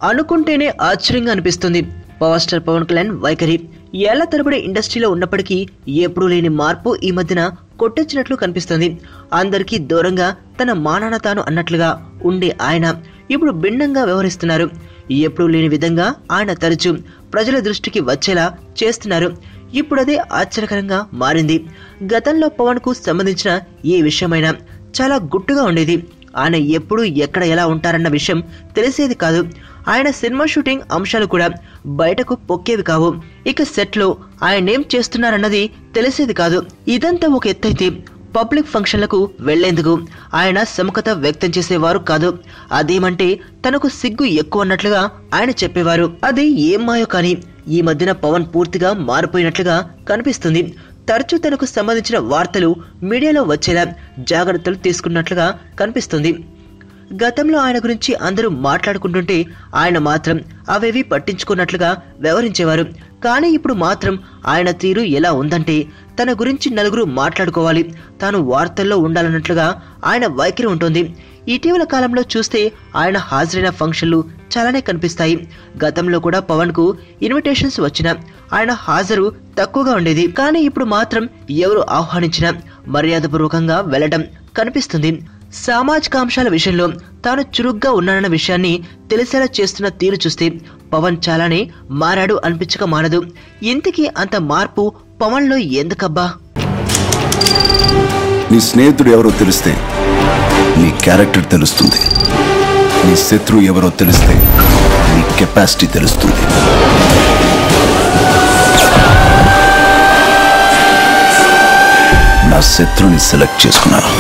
అనుకుంటేనే ఆశ్చర్యంగా అనిపిస్తుంది పవర్ స్టార్ పవన్ కళ్యాణ్ వైఖరి. ఏళ్ల తరబడి ఇండస్ట్రీలో ఉన్నప్పటికీ ఎప్పుడూ లేని మార్పు ఈ మధ్యన కొట్టొచ్చినట్లు కనిపిస్తుంది. అందరికీ దూరంగా తన మానాన తాను అన్నట్లుగా ఉండే ఆయన ఇప్పుడు భిన్నంగా వ్యవహరిస్తున్నారు. ఎప్పుడూ లేని విధంగా ఆయన తరచూ ప్రజల దృష్టికి వచ్చేలా చేస్తున్నారు. ఇప్పుడదే ఆశ్చర్యకరంగా మారింది. గతంలో పవన్ కు సంబంధించిన ఏ విషయమైనా చాలా గుట్టుగా ఉండేది. ఆయన ఎప్పుడు ఎక్కడ ఎలా ఉంటారన్న విషయం తెలిసేది కాదు. ఆయన సినిమా షూటింగ్ అంశాలు కూడా బయటకు పొక్కేవి కావు. ఇక సెట్ లో ఆయన ఏం చేస్తున్నారన్నది తెలిసేది కాదు. ఇదంతా ఒక ఎత్తైతే పబ్లిక్ ఫంక్షన్లకు వెళ్లేందుకు ఆయన సముఖత వ్యక్తం చేసేవారు కాదు. అదేమంటే తనకు సిగ్గు ఎక్కువ అన్నట్లుగా ఆయన చెప్పేవారు. అది ఏం మాయో కానీ ఈ మధ్యన పవన్ పూర్తిగా మారిపోయినట్లుగా కనిపిస్తుంది. తరచూ తనకు సంబంధించిన వార్తలు మీడియాలో వచ్చేలా జాగ్రత్తలు తీసుకున్నట్లుగా కనిపిస్తుంది. గతంలో ఆయన గురించి అందరూ మాట్లాడుకుంటుంటే ఆయన మాత్రం అవేవి పట్టించుకున్నట్లుగా వ్యవహరించేవారు. కానీ ఇప్పుడు మాత్రం ఆయన తీరు ఎలా ఉందంటే తన గురించి నలుగురు మాట్లాడుకోవాలి, తాను వార్తల్లో ఉండాలన్నట్లుగా ఆయన వైఖరి ఉంటుంది. ఇటీవల కాలంలో చూస్తే ఆయన హాజరైన ఫంక్షన్లు చాలానే కనిపిస్తాయి. గతంలో కూడా పవన్ కు ఇన్విటేషన్స్ వచ్చినా ఆయన హాజరు తక్కువగా ఉండేది. కానీ ఇప్పుడు మాత్రం ఎవరు ఆహ్వానించినా మర్యాదపూర్వకంగా వెళ్లడం కనిపిస్తుంది. సామాజిక అంశాల విషయంలో తాను చురుగ్గా ఉన్నానన్న విషయాన్ని తెలిసేలా చేస్తున్న తీరు చూస్తే పవన్ చాలానే మారాడు అనిపించక మానదు. ఇంతకీ అంత మార్పు పవన్ లో ఎందుకబ్బా? నీ స్నేహితుడు ఎవరో తెలిస్తే నీ క్యారెక్టర్ తెలుస్తుంది. నీ శత్రువు ఎవరో తెలిస్తే నీ కెపాసిటీ తెలుస్తుంది. నా శత్రుని సెలెక్ట్ చేసుకున్నాను.